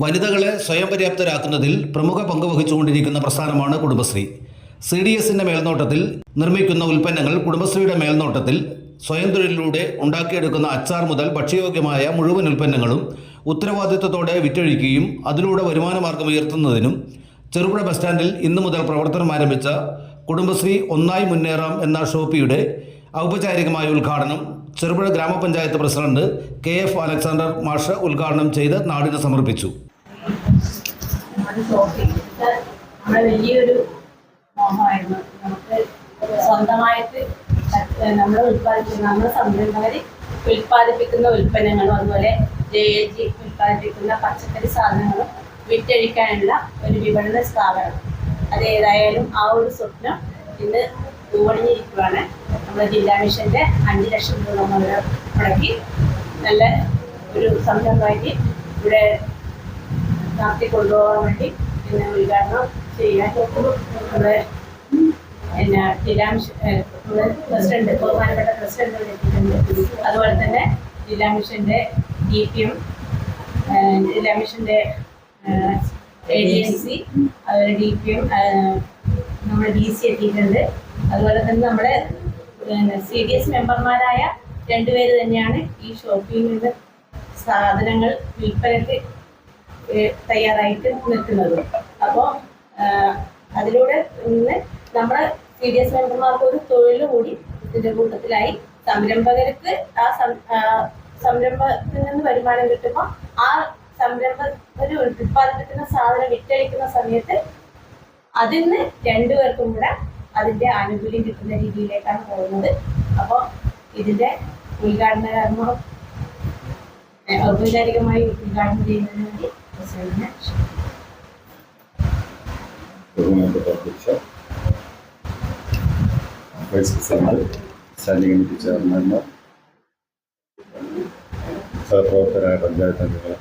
വനിതകളെ സ്വയം പര്യാപ്തരാക്കുന്നതിൽ പ്രമുഖ പങ്ക് വഹിച്ചുകൊണ്ടിരിക്കുന്ന പ്രസ്ഥാനമാണ് കുടുംബശ്രീ. CDSന്റെ മേൽനോട്ടത്തിൽ നിർമ്മിക്കുന്ന ഉൽപ്പന്നങ്ങൾ കുടുംബശ്രീയുടെ മേൽനോട്ടത്തിൽ സ്വയം തൊഴിലിലൂടെ ഉണ്ടാക്കിയെടുക്കുന്ന അച്ചാർ മുതൽ ഭക്ഷ്യയോഗ്യമായ മുഴുവൻ ഉൽപ്പന്നങ്ങളും ഉത്തരവാദിത്വത്തോടെ വിറ്റഴിക്കുകയും അതിലൂടെ വരുമാനമാർഗം ഉയർത്തുന്നതിനും ചെറുപുഴ ബസ് സ്റ്റാൻഡിൽ ഇന്നു മുതൽ പ്രവർത്തനം ആരംഭിച്ച കുടുംബശ്രീ ഒന്നായി മുന്നേറാം എന്ന ഷോപ്പിയുടെ ഔപചാരികമായ ഉദ്ഘാടനം ചെറുപുഴ ഗ്രാമപഞ്ചായത്ത് പ്രസിഡന്റ് KF അലക്സാണ്ടർ മാഷ് ഉദ്ഘാടനം ചെയ്ത് നാടിന് സമർപ്പിച്ചു. വലിയൊരു മോഹമായിരുന്നു. നമുക്ക് സ്വന്തമായിട്ട് നമ്മുടെ സംരംഭകർ ഉൽപ്പാദിപ്പിക്കുന്ന ഉൽപ്പന്നങ്ങളും അതുപോലെ JAG ഉൽപ്പാദിപ്പിക്കുന്ന പച്ചക്കറി സാധനങ്ങളും വിറ്റഴിക്കാനുള്ള ഒരു വിപണന സ്ഥാപനം. അതേതായാലും ആ ഒരു സ്വപ്നം ഇന്ന് പൂവണിഞ്ഞിരിക്കുകയാണ്. നമ്മുടെ ജില്ലാ മിഷൻ്റെ 5 ലക്ഷം രൂപ മുടക്കി നല്ല ഒരു സംരംഭമായിട്ട് ഇവിടെ നടത്തിക്കൊണ്ടുപോകാൻ വേണ്ടി പിന്നെ ഉദ്ഘാടനം ചെയ്യാൻ നമ്മുടെ ജില്ലാ മിഷൻ പ്രസിഡന്റ് ബഹുമാനപ്പെട്ട പ്രസിഡന്റ് എത്തിയിട്ടുണ്ട്. അതുപോലെ തന്നെ ജില്ലാ മിഷൻ്റെ DPM, ജില്ലാ മിഷൻ്റെ ADNC, അതുപോലെ DPM, നമ്മുടെ DC എത്തിയിട്ടുണ്ട്. അതുപോലെ തന്നെ നമ്മുടെ CDS മെമ്പർമാരായ 2 പേര് തന്നെയാണ് ഈ ഷോപ്പിൽ നിന്ന് സാധനങ്ങൾ വിൽപ്പനയ്ക്ക് തയ്യാറായിട്ട് നിൽക്കുന്നത്. അപ്പോൾ അതിലൂടെ ഇന്ന് നമ്മുടെ CDS മെമ്പർമാർക്ക് ഒരു തൊഴിൽ കൂടി ഇതിൻ്റെ കൂട്ടത്തിലായി. സംരംഭകർക്ക് ആ സംരംഭത്തിൽ നിന്ന് വരുമാനം കിട്ടുമ്പോൾ ആ സംരംഭകർ ഉൽപ്പാദിപ്പിക്കുന്ന സാധനം വിറ്റഴിക്കുന്ന സമയത്ത് അതിന് 2 പേർക്കും കൂടെ അതിൻ്റെ ആനുകൂല്യം കിട്ടുന്ന രീതിയിലേക്കാണ് പോകുന്നത്. അപ്പോൾ ഇതിൻ്റെ ഉദ്ഘാടന കർമ്മം ഔപചാരികമായി ഉദ്ഘാടനം ചെയ്യുന്നതിന് വേണ്ടി പ്രസിഡന്റിനെ വൈസ് പ്രസിഡന്റ്, സ്റ്റാൻഡിംഗ് കമ്മിറ്റി ചെയർമാൻമാർ, സഹപ്രവർത്തകരായ പഞ്ചായത്ത് അംഗങ്ങൾ,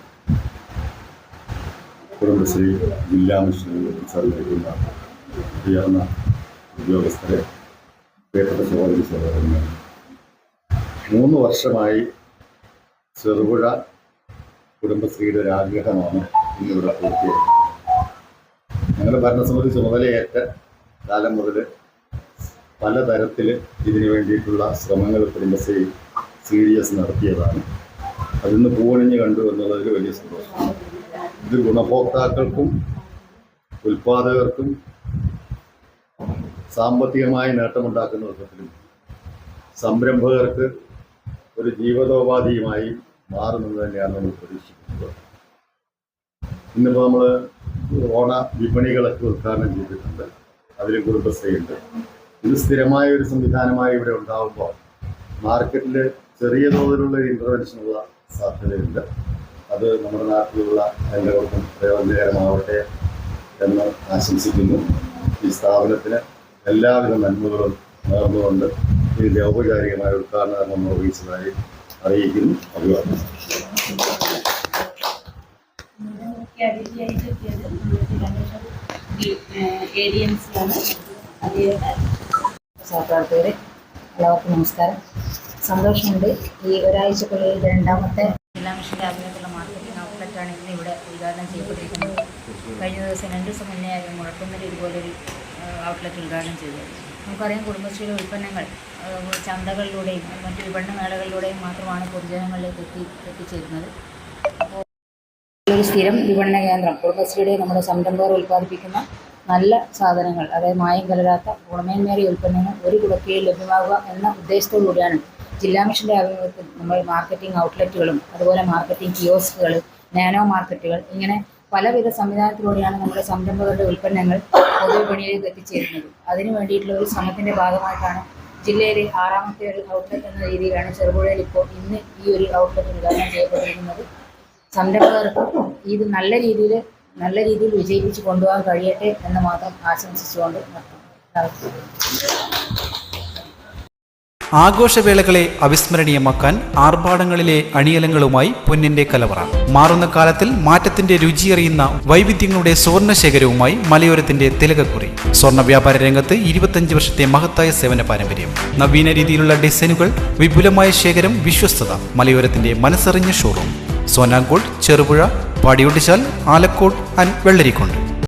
കുടുംബശ്രീ ജില്ലാ മിഷനിൽ എത്തിച്ചേർന്നിരിക്കുന്ന ഉയർന്ന ഉദ്യോഗസ്ഥരെ, പ്രിയപ്പെട്ട സഹോദരി സഹോദരന്മാർ, 3 വർഷമായി ചെറുപുഴ കുടുംബശ്രീയുടെ ഒരു ആഗ്രഹമാണ് ഇന്നിവിടെ പൂർത്തിയായത്. ഞങ്ങളുടെ ഭരണസമിതി ചുമതലയേറ്റ കാലം മുതൽ പലതരത്തിൽ ഇതിനു വേണ്ടിയിട്ടുള്ള ശ്രമങ്ങൾ കുടുംബശ്രീ CDS നടത്തിയതാണ്. അതിന്ന് പൂവണിഞ്ഞ് കണ്ടു എന്നുള്ളതിൽ വലിയ സന്തോഷമാണ്. ഇത് ഗുണഭോക്താക്കൾക്കും ഉൽപ്പാദകർക്കും സാമ്പത്തികമായി നേട്ടമുണ്ടാക്കുന്ന വിധത്തിലും സംരംഭകർക്ക് ഒരു ജീവിതോപാധിയുമായി മാറുന്നത് തന്നെയാണ് നമ്മൾ പ്രതീക്ഷിക്കുന്നത്. ഇന്നിപ്പോൾ നമ്മൾ ഓണ വിപണികളൊക്കെ ഉദ്ഘാടനം ചെയ്തിട്ടുണ്ട്. അതിൽ കുടുംബശ്രീയുണ്ട്. ഇത് സ്ഥിരമായ ഒരു സംവിധാനമായി ഇവിടെ ഉണ്ടാകുമ്പോൾ മാർക്കറ്റിൽ ചെറിയ തോതിലുള്ള ഇൻ്റർവെൻഷനുള്ള സാധ്യതയുണ്ട്. അത് നമ്മുടെ നാട്ടിലുള്ള എല്ലാവർക്കും പ്രയോജനകരമാവട്ടെ എന്ന് ആശംസിക്കുന്നു. ഈ സ്ഥാപനത്തിന് എല്ലാവിധ നന്മകളും നേർന്നുകൊണ്ട് ഇതിൻ്റെ ഔപചാരികമായ ഉദ്ഘാടന കർമ്മം നിർവഹിച്ചതായി അറിയിക്കുന്നു. അഭിവാദ്യം. സഹപ്രവർത്തകരെ എല്ലാവർക്കും നമസ്കാരം. സന്തോഷമുണ്ട്. ഈ ഒരാഴ്ചക്കുള്ളിൽ 2ാമത്തെ ജില്ലാ മിഷൻ്റെ ആഭിമുഖ്യത്തിലുള്ള മാർക്കറ്റിംഗ് ഔട്ട്ലെറ്റാണ് ഇന്ന് ഇവിടെ ഉദ്ഘാടനം ചെയ്യപ്പെട്ടിരിക്കുന്നത്. കഴിഞ്ഞ ദിവസം 2 ദിവസം മുന്നേ ആയിരുന്നു മുഴക്കുന്നിൽ ഇതുപോലൊരു ഔട്ട്ലെറ്റ് ഉദ്ഘാടനം ചെയ്തത്. നമുക്കറിയാം, കുടുംബശ്രീയുടെ ഉൽപ്പന്നങ്ങൾ ചന്തകളിലൂടെയും മറ്റ് വിപണന മേളകളിലൂടെയും മാത്രമാണ് പൊതുജനങ്ങളിലേക്ക് എത്തിച്ചേരുന്നത്. അപ്പോൾ ഒരു സ്ഥിരം വിപണന കേന്ദ്രം കുടുംബശ്രീയുടെ നമ്മുടെ സംരംഭകർ ഉൽപ്പാദിപ്പിക്കുന്ന നല്ല സാധനങ്ങൾ, അതായത് മായം കലരാത്ത ഗുണമേന്മേറിയ ഉൽപ്പന്നങ്ങൾ ഒരു കുടക്കീഴിൽ ലഭ്യമാകുക എന്ന ഉദ്ദേശത്തോടുകൂടിയാണ് ജില്ലാ മിഷൻ്റെ ആഭിമുഖ്യത്തിൽ നമ്മൾ മാർക്കറ്റിംഗ് ഔട്ട്ലെറ്റുകളും അതുപോലെ മാർക്കറ്റിംഗ് കിയോസ്കുകൾ, നാനോ മാർക്കറ്റുകൾ, ഇങ്ങനെ പലവിധ സംവിധാനത്തിലൂടെയാണ് നമ്മുടെ സംരംഭകരുടെ ഉൽപ്പന്നങ്ങൾ പൊതുവിപണിയിലേക്ക് എത്തിച്ചേരുന്നത്. അതിനു വേണ്ടിയിട്ടുള്ള ഒരു ശ്രമത്തിൻ്റെ ഭാഗമായിട്ടാണ് ജില്ലയിലെ 6ാമത്തെ ഒരു ഔട്ട്ലെറ്റ് എന്ന രീതിയിലാണ് ചെറുപുഴയിൽ ഇപ്പോൾ ഇന്ന് ഈ ഒരു ഔട്ട്ലെറ്റ് ഉദ്ഘാടനം ചെയ്യപ്പെട്ടിരിക്കുന്നത്. സംരംഭകർക്ക് ഇത് നല്ല രീതിയിൽ വിജയിപ്പിച്ച് കൊണ്ടുപോകാൻ കഴിയട്ടെ എന്ന് മാത്രം ആശംസിച്ചുകൊണ്ട് നിർത്തുന്നു. ആഘോഷവേളകളെ അവിസ്മരണീയമാക്കാൻ ആർഭാടങ്ങളിലെ അണിയലങ്ങളുമായി പൊന്നിന്റെ കലവറ. മാറുന്ന കാലത്തിൽ മാറ്റത്തിന്റെ രുചിയറിയുന്ന വൈവിധ്യങ്ങളുടെ സ്വർണ്ണശേഖരവുമായി മലയോരത്തിന്റെ തിലകക്കുറി. സ്വർണ്ണ വ്യാപാര രംഗത്ത് 25 വർഷത്തെ മഹത്തായ സേവന പാരമ്പര്യം. നവീന രീതിയിലുള്ള ഡിസൈനുകൾ, വിപുലമായ ശേഖരം, വിശ്വസ്തത. മലയോരത്തിന്റെ മനസ്സറിഞ്ഞ showroom. Sona gold, Cherupuzha, Padiyottuchal, Alakode and Vellarikundu.